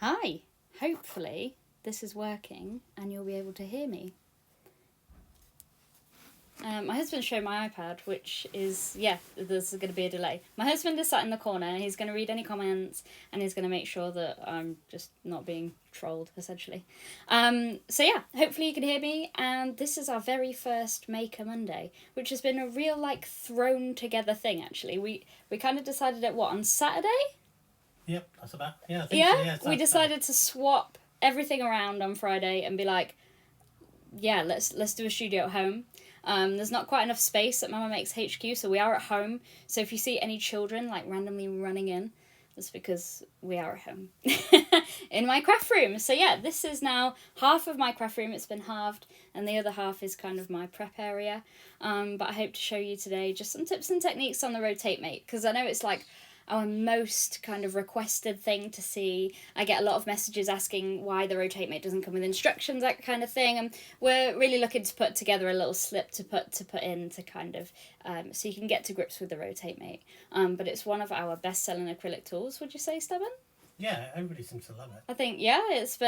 Hi. Hopefully this is working and you'll be able to hear me. My husband's showing my iPad, which is, there's going to be a delay. My husband is sat in the corner. He's going to read any comments and he's going to make sure that I'm just not being trolled, essentially. Hopefully you can hear me. And this is our very first Maker Monday, which has been a real, thrown together thing, actually. We kind of decided it, on Saturday? Yep, that's about, I think so, yeah. We decided to swap everything around on Friday and be like, let's do a studio at home. There's not quite enough space at Mama Makes HQ, so we are at home. So if you see any children randomly running in, that's because we are at home in my craft room. So this is now half of my craft room. It's been halved, and the other half is kind of my prep area. But I hope to show you today just some tips and techniques on the Rotate Mate, because I know it's our most kind of requested thing to see. I get a lot of messages asking why the Rotate Mate doesn't come with instructions, that kind of thing. And we're really looking to put together a little slip to put in to kind of, so you can get to grips with the Rotate Mate. But it's one of our best-selling acrylic tools, would you say, Stubborn? Yeah, everybody seems to love it. I think, it's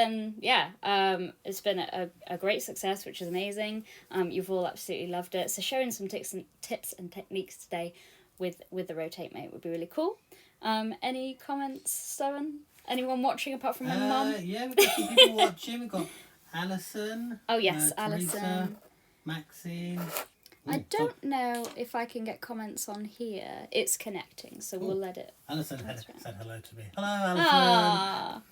been a great success, which is amazing. You've all absolutely loved it. So showing some tips and techniques today with the Rotate Mate would be really cool. Any comments, Stubborn? Anyone watching apart from my mum? Yeah, we've got some people watching. We've got Alison. Oh yes, Teresa, Alison. Maxine. I don't know if I can get comments on here. It's connecting, so we'll let it. Alison said hello to me. Hello, Alison. Aww.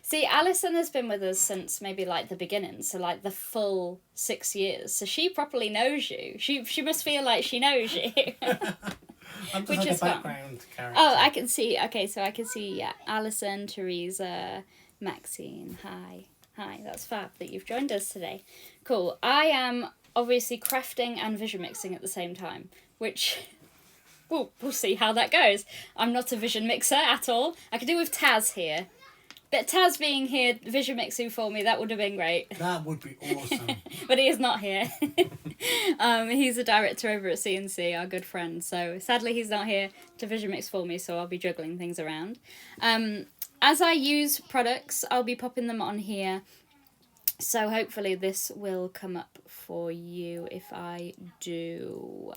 See, Alison has been with us since maybe the beginning, so the full 6 years. So she properly knows you. She must feel like she knows you. I'm just a background character. Oh, I can see. Okay, so I can see, Alison, Teresa, Maxine. Hi, that's fab that you've joined us today. Cool. I am obviously crafting and vision mixing at the same time, which we'll see how that goes. I'm not a vision mixer at all. I could do with Taz here. But Taz being here, vision mixing for me, that would have been great. That would be awesome. But he is not here. He's a director over at CNC, our good friend. So sadly, he's not here to vision mix for me, so I'll be juggling things around. As I use products, I'll be popping them on here. So hopefully this will come up for you if I do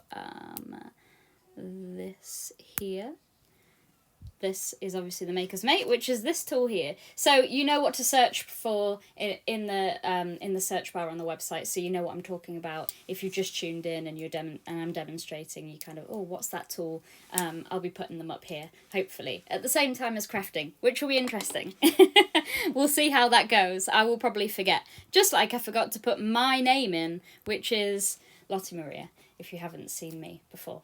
this here. This is obviously the Maker's Mate, which is this tool here. So you know what to search for in the search bar on the website. So you know what I'm talking about. If you've just tuned in and I'm demonstrating, you kind of, what's that tool? I'll be putting them up here, hopefully, at the same time as crafting, which will be interesting. We'll see how that goes. I will probably forget, just like I forgot to put my name in, which is Loti Maria, if you haven't seen me before.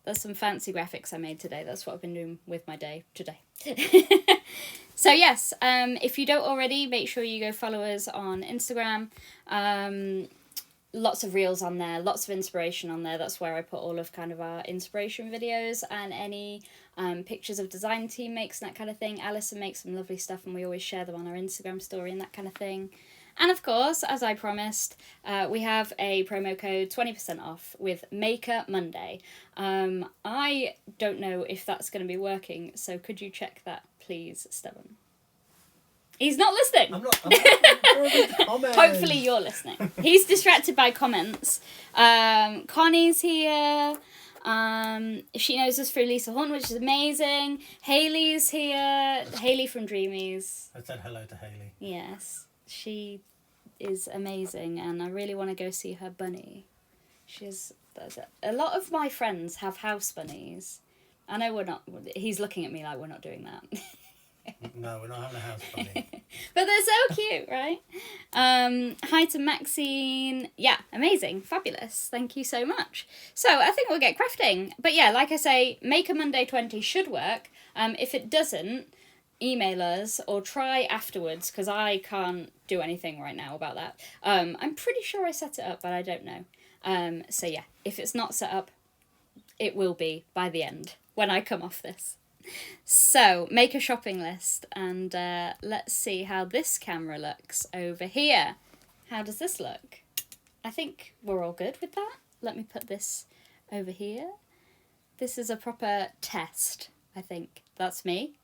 There's some fancy graphics I made today. That's what I've been doing with my day today. So yes, if you don't already, make sure you go follow us on Instagram. Lots of reels on there, lots of inspiration on there. That's where I put all of kind of our inspiration videos and any pictures of design team makes and that kind of thing. Alison makes some lovely stuff and we always share them on our Instagram story and that kind of thing. And of course, as I promised, we have a promo code 20% off with Maker Monday. I don't know if that's going to be working, so could you check that, please, Stubborn? He's not listening. I'm not. Hopefully you're listening. He's distracted by comments. Connie's here. She knows us through Lisa Horn, which is amazing. Haley's here. Haley from Dreamies. I said hello to Haley. Yes. She is amazing and I really want to go see her bunny. A lot of my friends have house bunnies. I know we're not, he's looking at me like we're not doing that. No, we're not having a house bunny. But they're so cute, right? Hi to Maxine. Yeah, amazing. Fabulous. Thank you so much. So I think we'll get crafting. But yeah, like I say, Maker Monday 20 should work. If it doesn't, email us or try afterwards because I can't do anything right now about that. I'm pretty sure I set it up, but I don't know. So yeah, if it's not set up, it will be by the end when I come off this. So make a shopping list and let's see how this camera looks over here. How does this look? I think we're all good with that. Let me put this over here. This is a proper test, I think. That's me.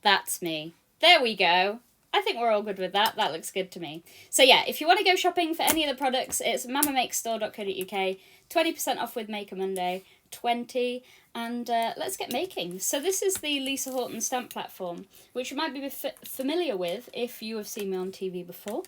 That's me. There we go. I think we're all good with that. That looks good to me. So yeah, if you want to go shopping for any of the products, it's mamamakestore.co.uk. 20% off with Maker Monday. 20 and let's get making. So this is the Lisa Horton stamp platform, which you might be familiar with if you have seen me on TV before.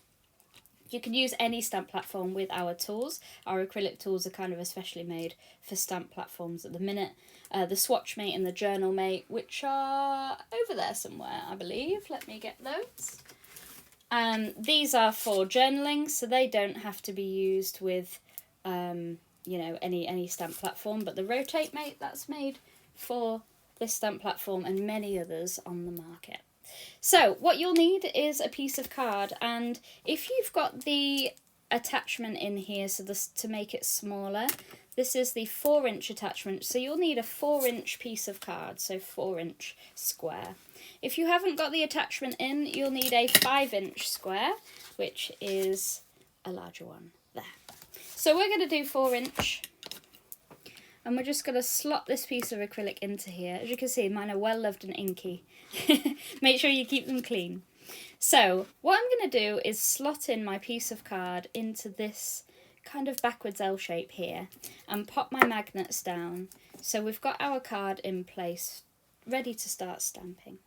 You can use any stamp platform with our tools. Our acrylic tools are kind of especially made for stamp platforms at the minute. The Swatch Mate and the Journal Mate, which are over there somewhere, I believe. Let me get those. These are for journaling, so they don't have to be used with, you know, any stamp platform. But the Rotate Mate, that's made for this stamp platform and many others on the market. So what you'll need is a piece of card, and if you've got the attachment in here so this to make it smaller, this is the 4-inch attachment, so you'll need a 4-inch piece of card, so 4-inch square. If you haven't got the attachment in, you'll need a 5-inch square, which is a larger one there. So we're going to do 4-inch. And we're just going to slot this piece of acrylic into here. As you can see, mine are well loved and inky. Make sure you keep them clean. So what I'm going to do is slot in my piece of card into this kind of backwards L shape here and pop my magnets down. So we've got our card in place, ready to start stamping.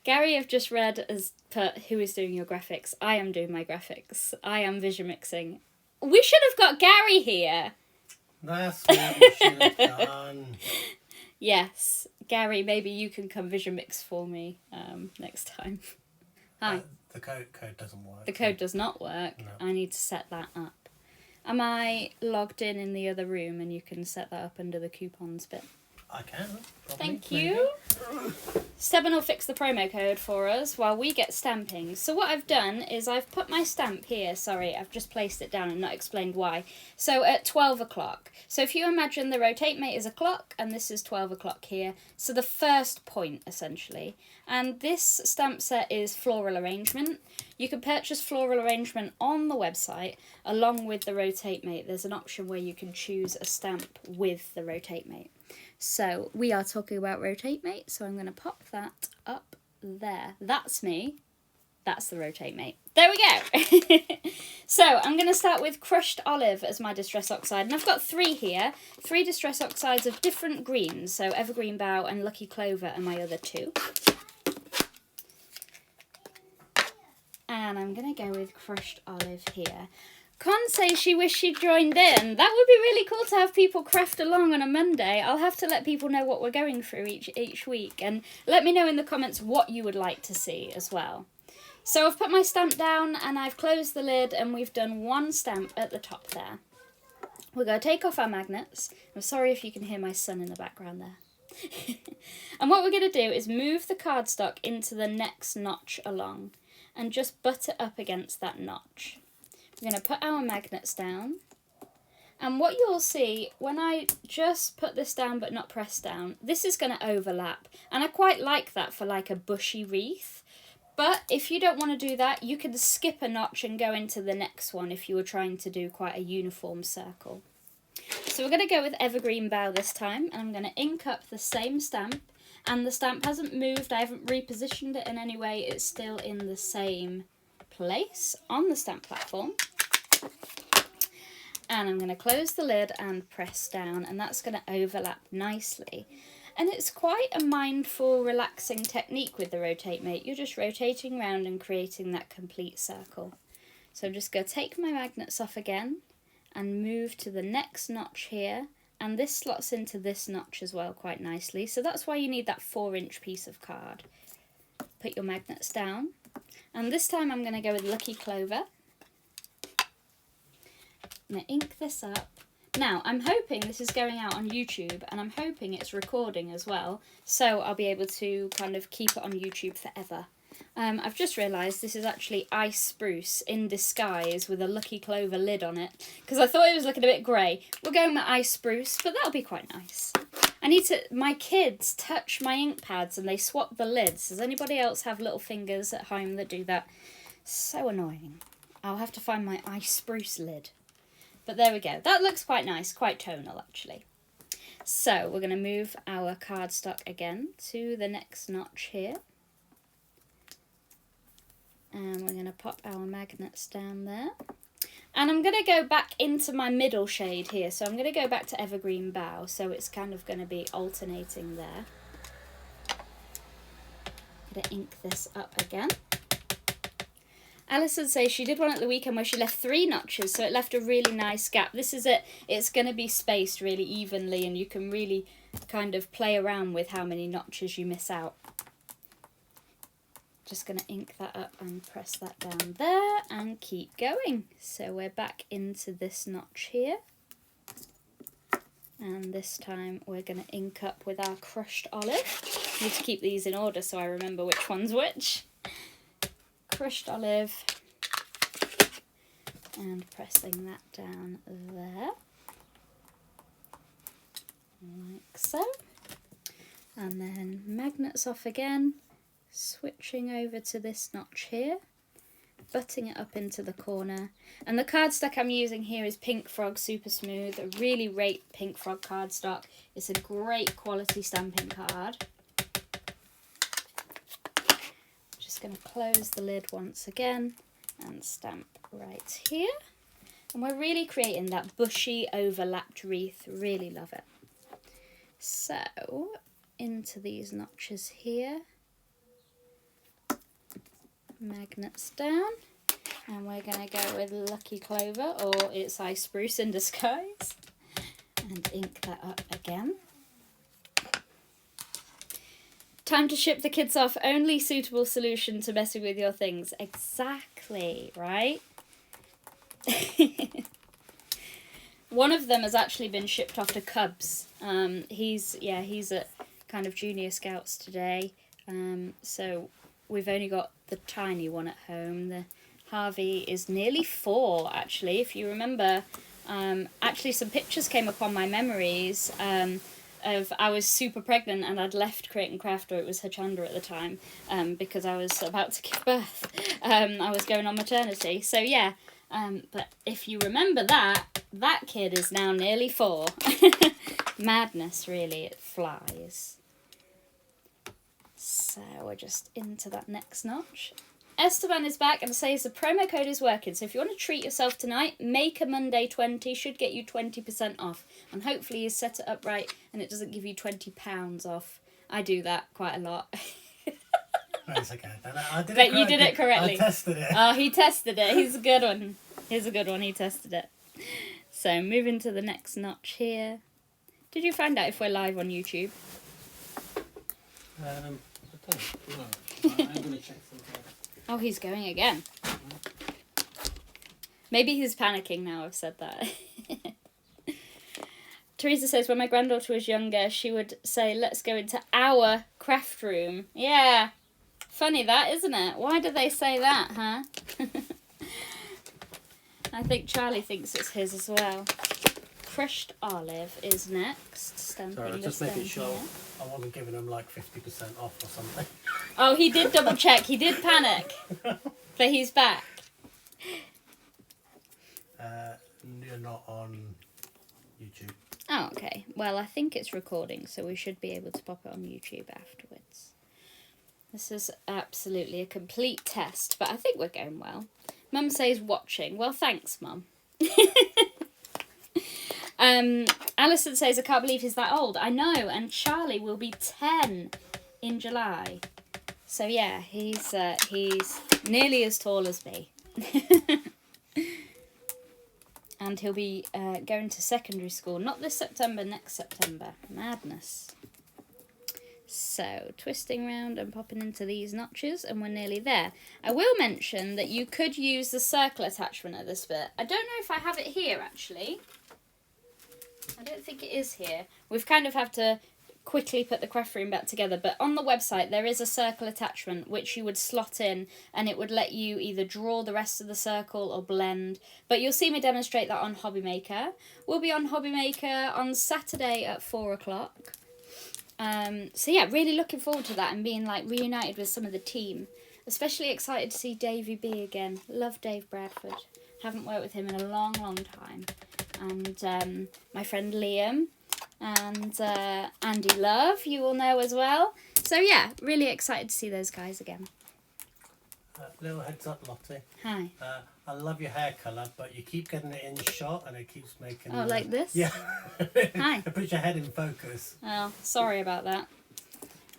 Gary, I've just read, has put, who is doing your graphics? I am doing my graphics. I am vision mixing. We should have got Gary here. That's what we should have done. Yes. Gary, maybe you can come vision mix for me next time. Hi. The code doesn't work. The code does not work. No. I need to set that up. Am I logged in the other room and you can set that up under the coupons bit? I can. Probably, Thank you. Steban will fix the promo code for us while we get stamping. So what I've done is I've put my stamp here. Sorry, I've just placed it down and not explained why. So at 12 o'clock. So if you imagine the Rotate Mate is a clock and this is 12 o'clock here. So the first point, essentially. And this stamp set is floral arrangement. You can purchase floral arrangement on the website along with the Rotate Mate. There's an option where you can choose a stamp with the Rotate Mate. So we are talking about Rotate Mate, so I'm going to pop that up there. That's me. That's the Rotate Mate. There we go. So I'm going to start with Crushed Olive as my Distress Oxide. And I've got 3 here. 3 Distress Oxides of different greens. So Evergreen Bough and Lucky Clover are my other 2. And I'm going to go with Crushed Olive here. Con says she wished she'd joined in. That would be really cool to have people craft along on a Monday. I'll have to let people know what we're going through each week. And let me know in the comments what you would like to see as well. So I've put my stamp down and I've closed the lid and we've done 1 stamp at the top there. We're going to take off our magnets. I'm sorry if you can hear my son in the background there. And what we're going to do is move the cardstock into the next notch along and just butt it up against that notch. We're going to put our magnets down, and what you'll see when I just put this down but not press down, this is going to overlap, and I quite like that for like a bushy wreath. But if you don't want to do that, you can skip a notch and go into the next one if you were trying to do quite a uniform circle. So we're going to go with Evergreen Bough this time, and I'm going to ink up the same stamp, and the stamp hasn't moved, I haven't repositioned it in any way, it's still in the same place on the stamp platform. And I'm going to close the lid and press down, and that's going to overlap nicely. And it's quite a mindful, relaxing technique with the Rotate Mate. You're just rotating around and creating that complete circle. So I'm just going to take my magnets off again and move to the next notch here. And this slots into this notch as well quite nicely. So that's why you need that 4-inch piece of card. Put your magnets down. And this time I'm going to go with Lucky Clover. I'm going to ink this up. Now, I'm hoping this is going out on YouTube, and I'm hoping it's recording as well, so I'll be able to kind of keep it on YouTube forever. I've just realised this is actually ice spruce in disguise with a Lucky Clover lid on it, because I thought it was looking a bit grey. We're going with ice spruce, but that'll be quite nice. My kids touch my ink pads and they swap the lids. Does anybody else have little fingers at home that do that? So annoying. I'll have to find my ice spruce lid. But there we go. That looks quite nice, quite tonal actually. So we're going to move our cardstock again to the next notch here. And we're going to pop our magnets down there. And I'm going to go back into my middle shade here. So I'm going to go back to Evergreen Bough. So it's kind of going to be alternating there. I'm going to ink this up again. Alison says she did one at the weekend where she left 3 notches, so it left a really nice gap. This is it. It's going to be spaced really evenly, and you can really kind of play around with how many notches you miss out. Just going to ink that up and press that down there and keep going. So we're back into this notch here. And this time we're going to ink up with our crushed olive. Need to keep these in order so I remember which one's which. Crushed olive, and pressing that down there, like so, and then magnets off again, switching over to this notch here, butting it up into the corner, and the cardstock I'm using here is Pink Frog Super Smooth. I really rate Pink Frog cardstock. It's a great quality stamping card. Going to close the lid once again and stamp right here, and we're really creating that bushy overlapped wreath. Really love it. So into these notches here, magnets down, and we're going to go with Lucky Clover, or it's Ice Spruce in disguise, and ink that up again. Time to ship the kids off. Only suitable solution to messing with your things. Exactly, right? One of them has actually been shipped off to Cubs. He's at kind of Junior Scouts today. So we've only got the tiny one at home. The Harvey is nearly 4, actually. If you remember, actually some pictures came upon my memories. Of I was super pregnant and I'd left Create and Craft, or it was Hachanda at the time, because I was about to give birth. I was going on maternity. So yeah, but if you remember that kid is now nearly 4. Madness, really, it flies. So we're just into that next notch. Esteban is back and says the promo code is working. So if you want to treat yourself tonight, make a Monday 20, should get you 20% off. And hopefully you set it up right and it doesn't give you £20 off. I do that quite a lot. That's okay. I did But you did it correctly. I tested it. Oh, he tested it. He's a good one. He's a good one. He tested it. So moving to the next notch here. Did you find out if we're live on YouTube? I don't know. I'm going to check something. Oh, he's going again. Maybe he's panicking now I've said that. Teresa says, when my granddaughter was younger, she would say, let's go into our craft room. Yeah. Funny that, isn't it? Why do they say that, huh? I think Charlie thinks it's his as well. Crushed olive is next. Stamping Sorry, I was just this making down sure here. I wasn't giving them like 50% off or something. Oh, he did double check. He did panic. But he's back. You're not on YouTube. Oh, okay. Well, I think it's recording, so we should be able to pop it on YouTube afterwards. This is absolutely a complete test, but I think we're going well. Mum says watching. Well, thanks, Mum. Alison says, I can't believe he's that old. I know, and Charlie will be 10 in July. So yeah, he's nearly as tall as me. And he'll be going to secondary school. Not this September, next September. Madness. So, twisting round and popping into these notches, and we're nearly there. I will mention that you could use the circle attachment at this bit. I don't know if I have it here, actually. I don't think it is here. We've kind of have to quickly put the craft room back together, but on the website there is a circle attachment which you would slot in, and it would let you either draw the rest of the circle or blend. But you'll see me demonstrate that on Hobby Maker. We'll be on Hobby Maker on Saturday at 4 o'clock. So yeah, really looking forward to that and being like reunited with some of the team. Especially excited to see Davey B again. Love Dave Bradford. Haven't worked with him in a long, long time. And my friend Liam. And Andy Love, you all know as well. So yeah, really excited to see those guys again. Little heads up, Lottie. Hi. I love your hair colour, but you keep getting it in shot and it keeps making... Oh, like this? Yeah. Hi. It puts your head in focus. Oh, sorry about that.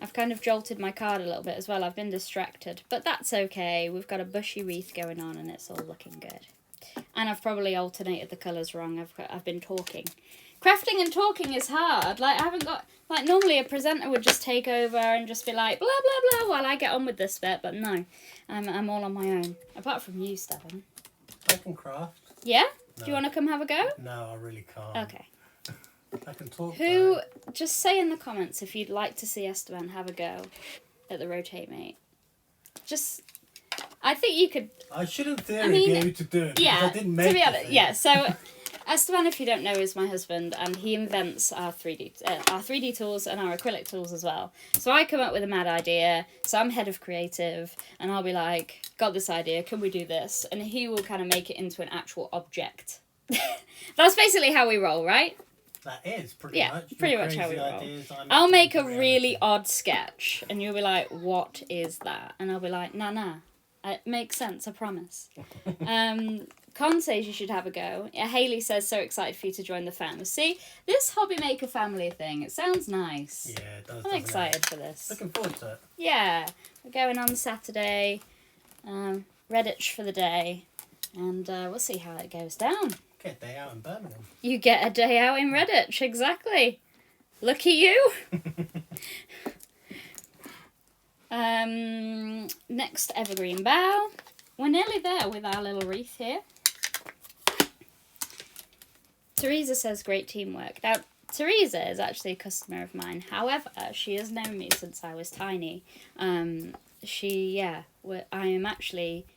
I've kind of jolted my card a little bit as well. I've been distracted, but that's okay. We've got a bushy wreath going on and it's all looking good. And I've probably alternated the colours wrong. I've been talking. Crafting and talking is hard. Like, I haven't got... Like, normally a presenter would just take over and just be like, blah, blah, blah, while I get on with this bit. But no, I'm all on my own. Apart from you, Stephen. I can craft. Yeah? No. Do you want to come have a go? No, I really can't. Okay. I can talk. Who... Just say in the comments if you'd like to see Esteban have a go at the Rotate Mate. Just... I think you could... I should in theory be able to do it. Yeah, I didn't make to be honest, it. yeah, so... Esteban, if you don't know, is my husband, and he invents our 3D tools and our acrylic tools as well. So I come up with a mad idea, so I'm head of creative, and I'll be like, got this idea, can we do this? And he will kind of make it into an actual object. That's basically how we roll, right? That is pretty much. Yeah, pretty much how we roll. Ideas, I'll make a really odd sketch, and you'll be like, what is that? And I'll be like, nah, it makes sense, I promise. Con says you should have a go. Hayley says, so excited for you to join the fam. See, this hobby maker family thing, it sounds nice. Yeah, it does. I'm excited for this. Looking forward to it. Yeah, we're going on Saturday, Redditch for the day, and we'll see how it goes down. Get a day out in Birmingham. You get a day out in Redditch, exactly. Lucky you. Next evergreen bough. We're nearly there with our little wreath here. Teresa says great teamwork. Now, Teresa is actually a customer of mine. However, she has known me since I was tiny. I am actually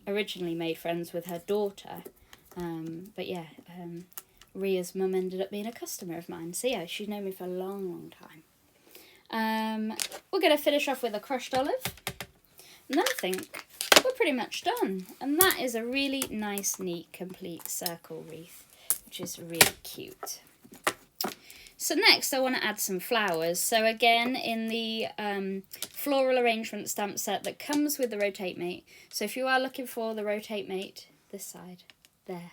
originally made friends with her daughter. Ria's mum ended up being a customer of mine. So yeah, she's known me for a long, long time. We're going to finish off with a crushed olive. And then I think we're pretty much done. And that is a really nice, neat, complete circle wreath, which is really cute. So next I want to add some flowers. So again, in the floral arrangement stamp set that comes with the Rotate Mate. So if you are looking for the Rotate Mate, this side, there.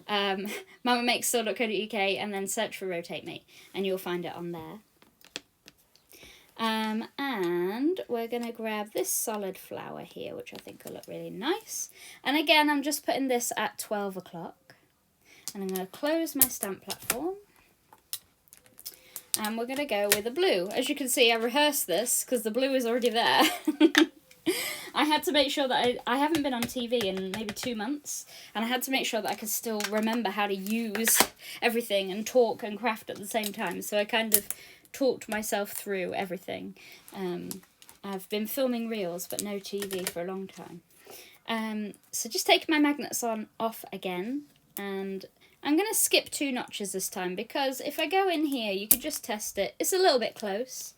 mamamakestore.co.uk and then search for Rotate Mate and you'll find it on there. And we're going to grab this solid flower here, which I think will look really nice. And again, I'm just putting this at 12 o'clock. And I'm going to close my stamp platform. And we're going to go with the blue. As you can see, I rehearsed this because the blue is already there. I had to make sure that I haven't been on TV in maybe 2 months. And I had to make sure that I could still remember how to use everything and talk and craft at the same time. So I kind of talked myself through everything. I've been filming reels but no TV for a long time. So just taking my magnets off again, and I'm going to skip 2 notches this time because if I go in here you could just test it. It's a little bit close.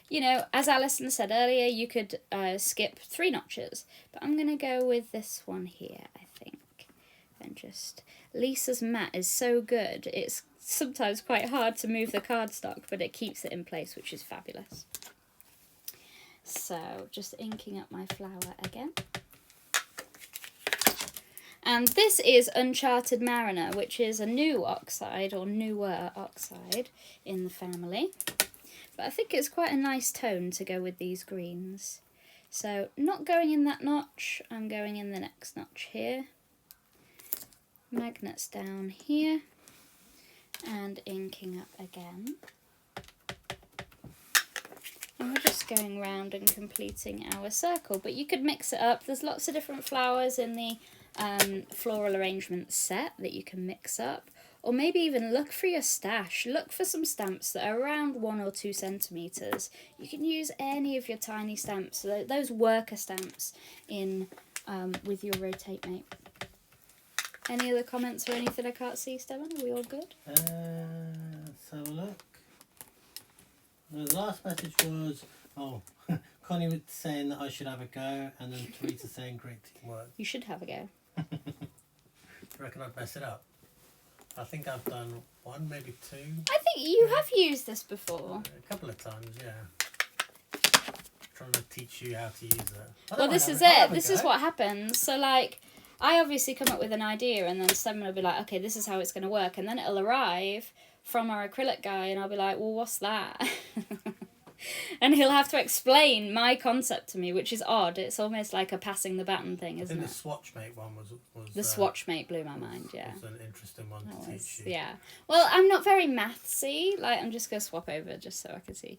You know, as Alison said earlier, you could skip 3 notches, but I'm going to go with this one here, I think. And just, Lisa's mat is so good, it's sometimes quite hard to move the cardstock, but it keeps it in place, which is fabulous. So, just inking up my flower again. And this is Uncharted Mariner, which is a new oxide, or newer oxide, in the family. But I think it's quite a nice tone to go with these greens. So, not going in that notch, I'm going in the next notch here. Magnets down here. And inking up again. And we're just going round and completing our circle. But you could mix it up. There's lots of different flowers in the floral arrangement set that you can mix up. Or maybe even look for your stash. Look for some stamps that are around 1 or 2 centimetres. You can use any of your tiny stamps, those worker stamps, in with your Rotate Mate. Any other comments or anything I can't see, Stephen? Are we all good? Let's have a look. The last message was, Connie was saying that I should have a go, and then Teresa saying great teamwork. You should have a go. Do you reckon I'd mess it up? I think I've done one, maybe two. I think you have used this before. A couple of times, yeah. Trying to teach you how to use it. Well, this is it. This is what happens. So, like, I obviously come up with an idea, and then someone will be like, okay, this is how it's going to work. And then it'll arrive from our acrylic guy, and I'll be like, well, what's that? And he'll have to explain my concept to me, which is odd. It's almost like a passing the baton thing, isn't it? I think the Swatchmate one was the Swatchmate blew my mind, yeah. Was an interesting one to teach you. Yeah. Well, I'm not very mathsy. Like, I'm just going to swap over just so I can see.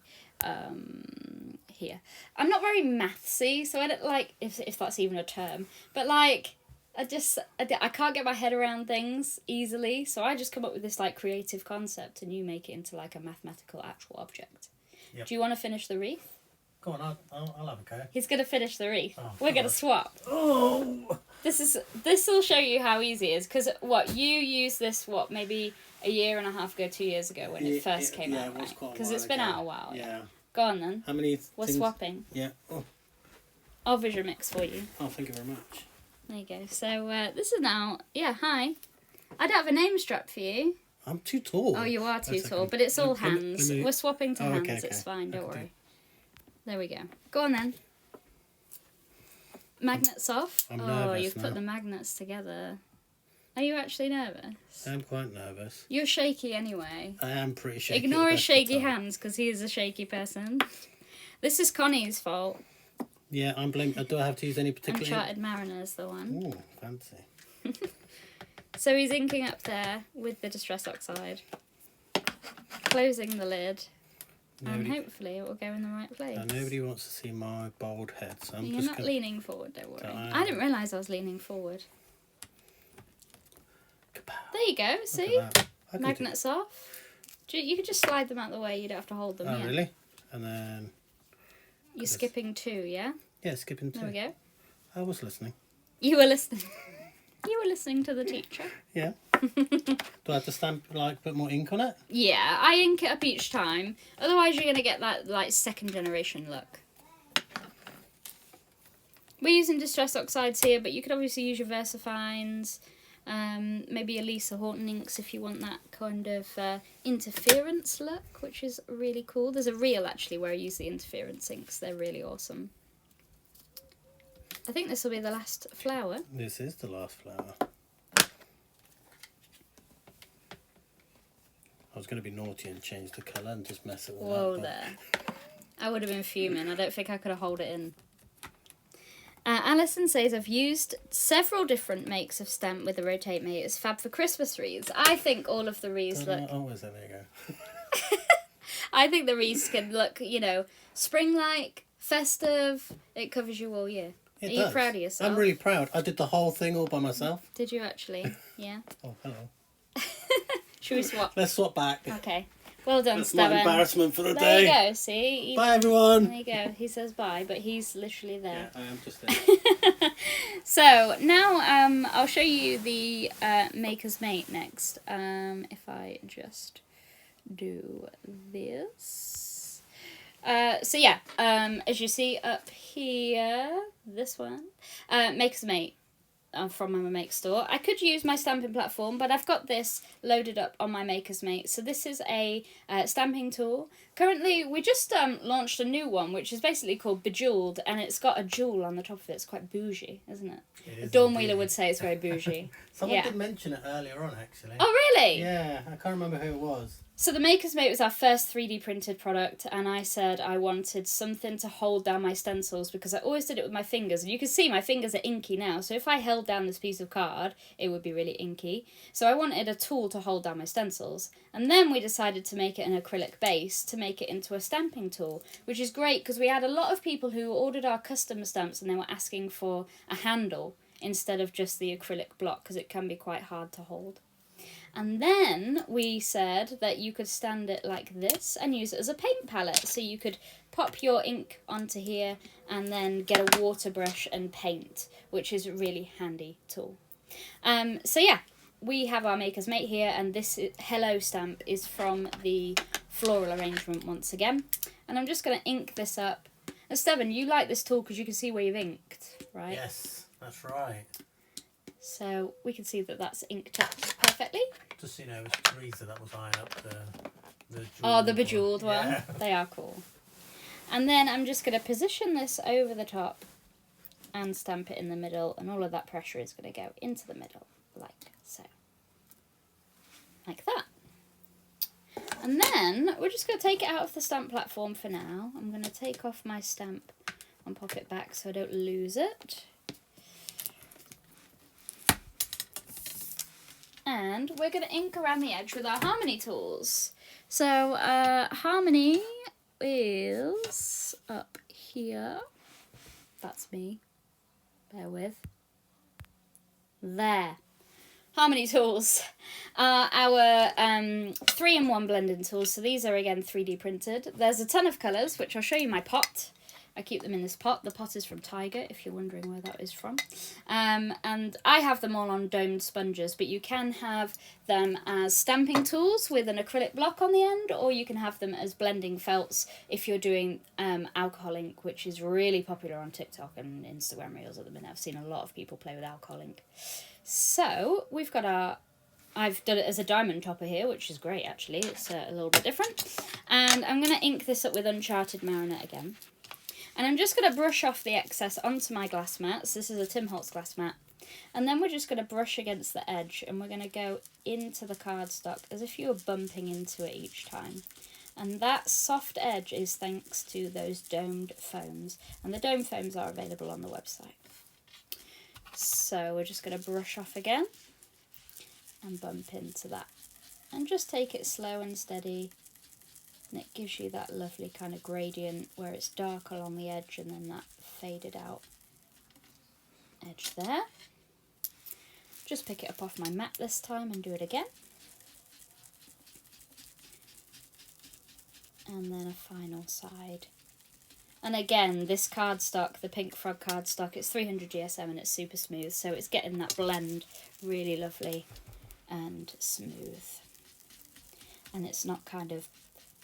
Here. I'm not very mathsy, so I don't like, if that's even a term. But, like, I can't get my head around things easily, so I just come up with this, like, creative concept, and you make it into, like, a mathematical actual object. Yep. Do you want to finish the wreath? Go on, I'll have a go. He's going to finish the wreath. Oh, we're going to swap. Oh! This will show you how easy it is, because you used this, maybe a year and a half ago, 2 years ago, when it first came out, right? Because it's been out a while. Yeah. Go on then. How many We're swapping. Yeah. Oh. I'll visual mix for you. Oh, thank you very much. There you go. So this is now... Yeah, hi. I don't have a name strap for you. I'm too tall. Oh, you are too tall, but it's all hands. We're swapping to hands. Okay. It's fine, don't worry. There we go. Go on then. Magnets off. I'm nervous you've put the magnets together. Are you actually nervous? I'm quite nervous. You're shaky anyway. I am pretty shaky. Ignore his shaky hands, because he is a shaky person. This is Connie's fault. Yeah, I'm blaming... Do I have to use any particular... Uncharted Mariner's the one. Ooh, fancy. So he's inking up there with the Distress Oxide. Closing the lid. And hopefully it will go in the right place. Nobody wants to see my bald head, so You're not leaning forward, don't worry. I didn't realise I was leaning forward. There you go, see? Magnets off. You can just slide them out the way, you don't have to hold them. Oh, really? And then... You're skipping 2, yeah? Yeah, skipping 2. There we go. I was listening. You were listening. You were listening to the teacher. Yeah. Do I have to stamp, put more ink on it? Yeah, I ink it up each time. Otherwise you're going to get that, second generation look. We're using Distress Oxides here, but you could obviously use your VersaFines. Maybe a Lisa Horton inks if you want that kind of interference look, which is really cool. There's a reel, actually, where I use the interference inks. They're really awesome. I think this will be the last flower. This is the last flower. I was going to be naughty and change the colour and just mess it all up. Whoa there. I would have been fuming. I don't think I could have held it in. Alison says, I've used several different makes of stamp with the Rotate Mate. It's fab for Christmas wreaths. I think all of the wreaths look... Oh, there you go. I think the wreaths can look, spring-like, festive. It covers you all year. Are you proud of yourself? I'm really proud. I did the whole thing all by myself. Did you actually? Yeah. Oh, hello. Should we swap? Let's swap back. Okay. Well done, That's Stubborn. my embarrassment for the day. day. There you go, see? Bye, everyone. There you go. He says bye, but he's literally there. Yeah, I am just there. So, now I'll show you the Maker's Mate next. If I just do this. So yeah, as you see up here, this one, Maker's Mate. From my Make store. I could use my stamping platform, but I've got this loaded up on my Maker's Mate. So this is a stamping tool. Currently, we just launched a new one, which is basically called Bejeweled, and it's got a jewel on the top of it. It's quite bougie, isn't it? Dawn Wheeler would say it's very bougie. Someone did mention it earlier on, actually. Oh, really? Yeah, I can't remember who it was. So the Maker's Mate was our first 3D printed product, and I said I wanted something to hold down my stencils because I always did it with my fingers, and you can see my fingers are inky now, so if I held down this piece of card, it would be really inky. So I wanted a tool to hold down my stencils, and then we decided to make it an acrylic base to make it into a stamping tool, which is great because we had a lot of people who ordered our custom stamps and they were asking for a handle instead of just the acrylic block because it can be quite hard to hold. And then we said that you could stand it like this and use it as a paint palette. So you could pop your ink onto here and then get a water brush and paint, which is a really handy tool. So yeah, we have our Maker's Mate here, and this Hello stamp is from the floral arrangement once again. And I'm just going to ink this up. And Steven, you like this tool because you can see where you've inked, right? Yes, that's right. So we can see that that's inked up perfectly. just, it was Teresa that was eyeing up the the bejeweled one. Yeah. They are cool. And then I'm just going to position this over the top and stamp it in the middle, and all of that pressure is going to go into the middle, like so. Like that. And then we're just going to take it out of the stamp platform for now. I'm going to take off my stamp and pop it back so I don't lose it. And we're going to ink around the edge with our Harmony tools. So Harmony is up here. That's me. Bear with. There. Harmony tools are our 3-in-1 blending tools. So these are again 3D printed. There's a ton of colours, which I'll show you my pot. I keep them in this pot. The pot is from Tiger, if you're wondering where that is from. And I have them all on domed sponges, but you can have them as stamping tools with an acrylic block on the end, or you can have them as blending felts if you're doing alcohol ink, which is really popular on TikTok and Instagram Reels at the minute. I've seen a lot of people play with alcohol ink. So we've got I've done it as a diamond topper here, which is great actually. It's a little bit different. And I'm going to ink this up with Uncharted Marionette again. And I'm just going to brush off the excess onto my glass mats. This is a Tim Holtz glass mat. And then we're just going to brush against the edge, and we're going to go into the cardstock as if you were bumping into it each time. And that soft edge is thanks to those domed foams. And the domed foams are available on the website. So we're just going to brush off again and bump into that. And just take it slow and steady. And it gives you that lovely kind of gradient where it's dark along the edge and then that faded out edge there. Just pick it up off my mat this time and do it again. And then a final side. And again, this cardstock, the Pink Frog cardstock, it's 300 GSM and it's super smooth, so it's getting that blend really lovely and smooth. And it's not kind of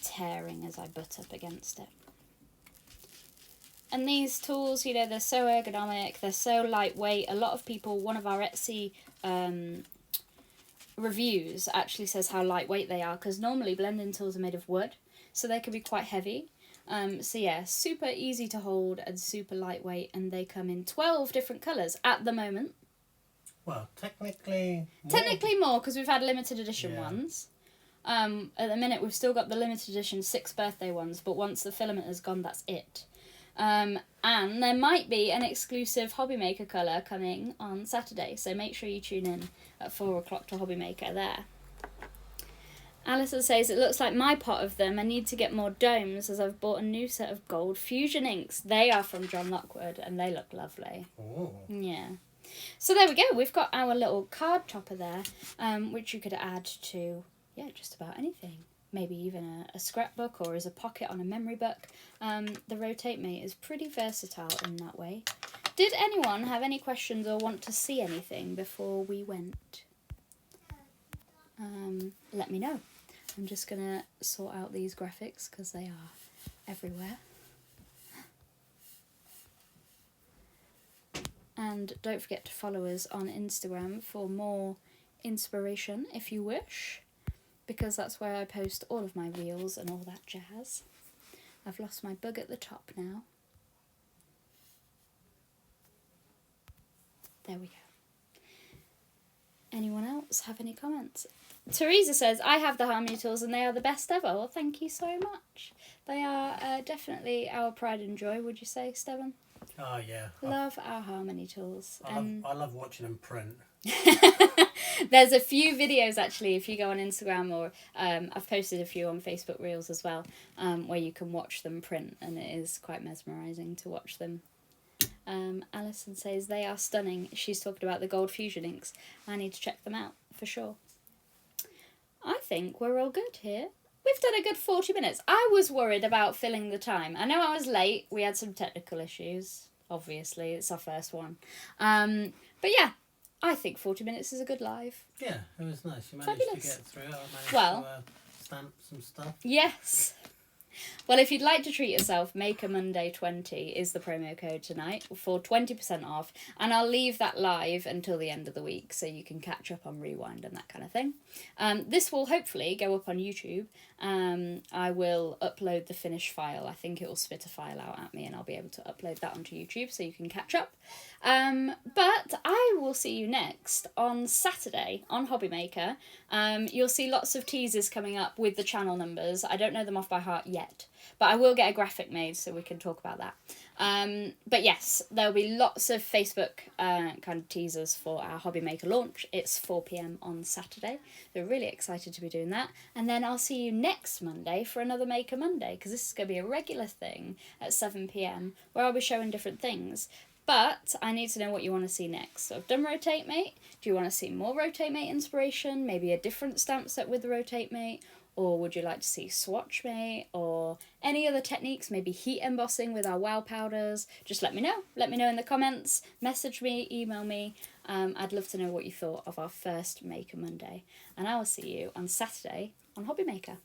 tearing as I butt up against it. And these tools, they're so ergonomic, they're so lightweight. A lot of people, one of our Etsy reviews actually says how lightweight they are, because normally blending tools are made of wood, so they can be quite heavy. So yeah, super easy to hold and super lightweight, and they come in 12 different colours at the moment. Well, technically more, because we've had limited edition ones. At the minute we've still got the limited edition 6th birthday ones, but once the filament has gone, that's it. And there might be an exclusive Hobby Maker colour coming on Saturday, so make sure you tune in at 4 o'clock to Hobby Maker there. Alison says, it looks like my pot of them. I need to get more domes as I've bought a new set of gold fusion inks. They are from John Lockwood and they look lovely. Oh. Yeah. So there we go. We've got our little card topper there, which you could add to, just about anything. Maybe even a scrapbook or as a pocket on a memory book. The Rotate Mate is pretty versatile in that way. Did anyone have any questions or want to see anything before we went? Let me know. I'm just going to sort out these graphics because they are everywhere. And don't forget to follow us on Instagram for more inspiration if you wish, because that's where I post all of my reels and all that jazz. I've lost my bug at the top now. There we go. Anyone else have any comments? Teresa says, I have the Harmony tools and they are the best ever. Well, thank you so much. They are definitely our pride and joy, would you say, Steven? Oh, yeah. Love our Harmony tools. I love watching them print. There's a few videos, actually, if you go on Instagram, or I've posted a few on Facebook Reels as well, where you can watch them print, and it is quite mesmerising to watch them. Alison says, they are stunning. She's talking about the gold fusion inks. I need to check them out, for sure. I think we're all good here. We've done a good 40 minutes. I was worried about filling the time. I know I was late. We had some technical issues, obviously. It's our first one. But yeah, I think 40 minutes is a good live. Yeah, it was nice. You managed to get through it. I managed to stamp some stuff. Yes. Well, if you'd like to treat yourself, Maker Monday 20 is the promo code tonight for 20% off, and I'll leave that live until the end of the week so you can catch up on Rewind and that kind of thing. This will hopefully go up on YouTube. I will upload the finished file. I think it will spit a file out at me and I'll be able to upload that onto YouTube so you can catch up. But I will see you next on Saturday on Hobby Maker. You'll see lots of teasers coming up with the channel numbers. I don't know them off by heart yet, but I will get a graphic made so we can talk about that. But yes, there'll be lots of Facebook kind of teasers for our Hobby Maker launch. It's 4 p.m. on Saturday. So really excited to be doing that. And then I'll see you next Monday for another Maker Monday, because this is going to be a regular thing at 7 p.m. where I'll be showing different things. But I need to know what you want to see next. So I've done Rotate Mate. Do you want to see more Rotate Mate inspiration? Maybe a different stamp set with the Rotate Mate? Or would you like to see Swatch Mate? Or any other techniques? Maybe heat embossing with our wow powders? Just let me know. Let me know in the comments. Message me, email me. I'd love to know what you thought of our first Maker Monday. And I will see you on Saturday on Hobby Maker.